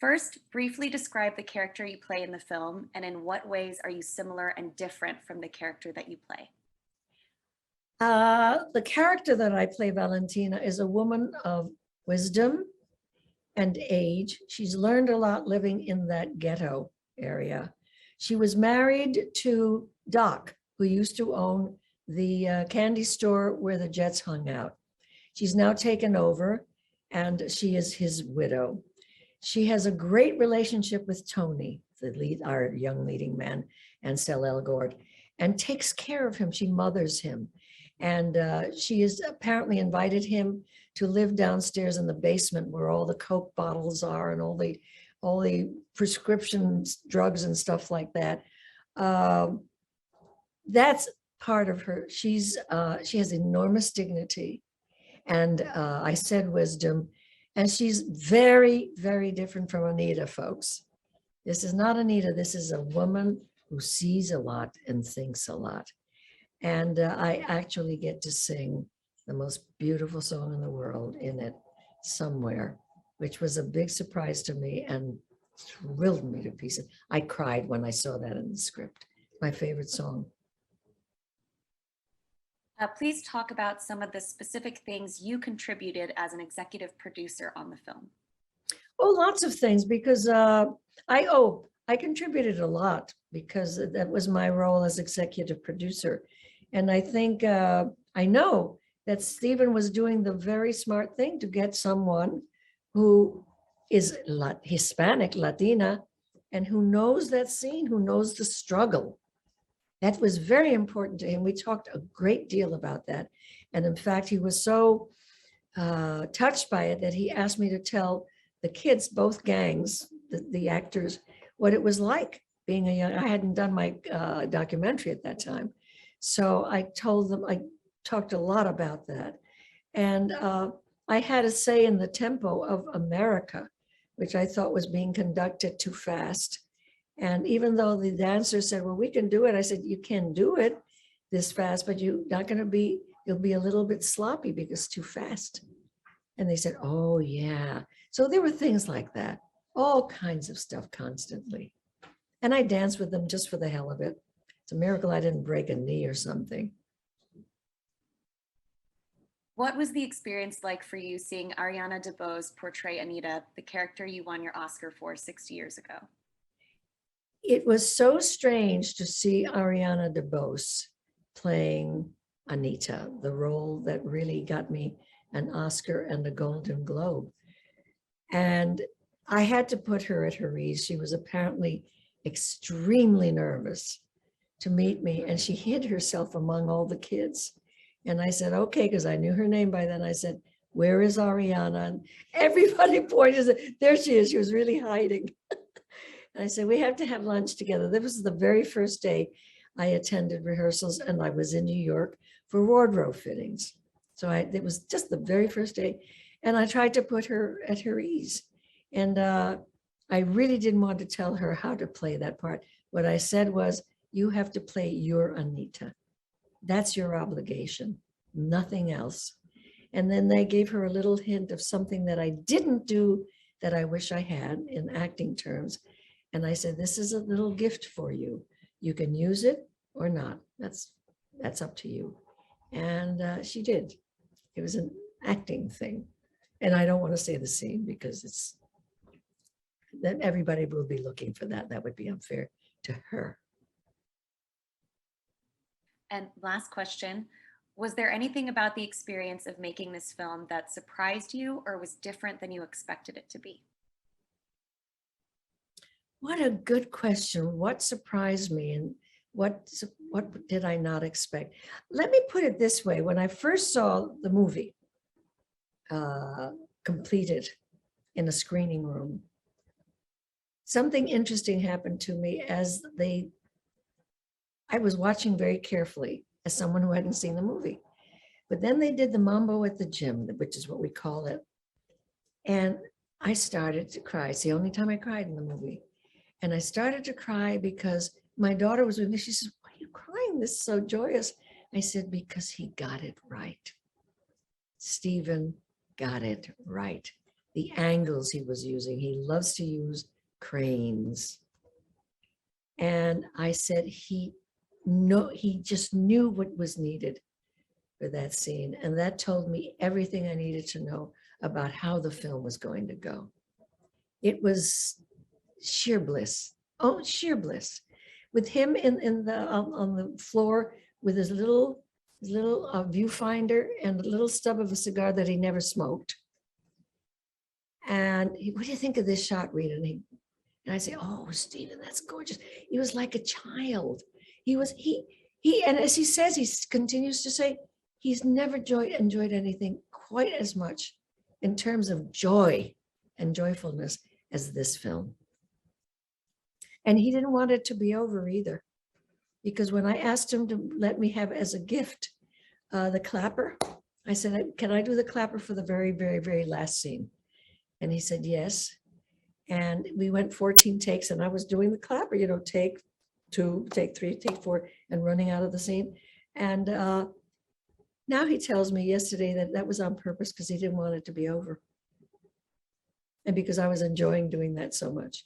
First, briefly describe the character you play in the film and in what ways are you similar and different from the character that you play? The character that I play, Valentina, is a woman of wisdom and age. She's learned a lot living in that ghetto area. She was married to Doc, who used to own the candy store where the Jets hung out. She's now taken over, and she is his widow. She has a great relationship with Tony, our young leading man, and Stella Elgort, and takes care of him. She mothers him. And she has apparently invited him to live downstairs in the basement where all the Coke bottles are and all the prescription drugs and stuff like that. That's part of her. She has enormous dignity, and I said wisdom, and she's very, very different from Anita, folks. This is not Anita. This is a woman who sees a lot and thinks a lot. And I actually get to sing the most beautiful song in the world in it somewhere, which was a big surprise to me and thrilled me to pieces. I cried when I saw that in the script. My favorite song. Please talk about some of the specific things you contributed as an executive producer on the film. Oh, lots of things, because I contributed a lot because that was my role as executive producer. And I think, I know that Stephen was doing the very smart thing to get someone who is Hispanic, Latina, and who knows that scene, who knows the struggle. That was very important to him. We talked a great deal about that. And in fact, he was so touched by it that he asked me to tell the kids, both gangs, the actors, what it was like being I hadn't done my documentary at that time. So I told them, I talked a lot about that. And I had a say in the tempo of America, which I thought was being conducted too fast. And even though the dancers said, well, we can do it, I said, you can do it this fast, but you'll be a little bit sloppy because it's too fast. And they said, oh yeah. So there were things like that, all kinds of stuff constantly. And I danced with them just for the hell of it. It's a miracle I didn't break a knee or something. What was the experience like for you seeing Ariana DeBose portray Anita, the character you won your Oscar for 60 years ago? It was so strange to see Ariana DeBose playing Anita, the role that really got me an Oscar and a Golden Globe. And I had to put her at her ease. She was apparently extremely nervous to meet me, and she hid herself among all the kids. And I said, okay, because I knew her name by then. I said, where is Ariana? And everybody pointed, said, there she is. She was really hiding. And I said, we have to have lunch together. This was the very first day I attended rehearsals, and I was in New York for wardrobe fittings. So it was just the very first day. And I tried to put her at her ease. And I really didn't want to tell her how to play that part. What I said was, you have to play your Anita. That's your obligation, nothing else. And then they gave her a little hint of something that I didn't do that I wish I had in acting terms. And I said, this is a little gift for you. You can use it or not. That's up to you. And she did. It was an acting thing. And I don't want to say the scene because then everybody will be looking for that. That would be unfair to her. And last question, was there anything about the experience of making this film that surprised you or was different than you expected it to be? What a good question. What surprised me and what did I not expect? Let me put it this way. When I first saw the movie completed in a screening room, something interesting happened to me as I was watching very carefully as someone who hadn't seen the movie. But then they did the mambo at the gym, which is what we call it. And I started to cry. It's the only time I cried in the movie. And I started to cry because my daughter was with me. She says, why are you crying? This is so joyous. I said, because he got it right. Stephen got it right. the angles he was using. He loves to use cranes. And I said, he just knew what was needed for that scene. And that told me everything I needed to know about how the film was going to go. It was sheer bliss. Oh, sheer bliss. With him in the on the floor with his little viewfinder and a little stub of a cigar that he never smoked. And what do you think of this shot, Rita? And I say, oh, Stephen, that's gorgeous. He was like a child. And as he says, he continues to say, he's never enjoyed anything quite as much in terms of joy and joyfulness as this film. And he didn't want it to be over either, because when I asked him to let me have as a gift the clapper, I said, can I do the clapper for the very, very, very last scene? And he said, yes. And we went 14 takes, and I was doing the clapper, take 2, take 3, take 4, and running out of the scene. And now he tells me yesterday that was on purpose because he didn't want it to be over. And because I was enjoying doing that so much.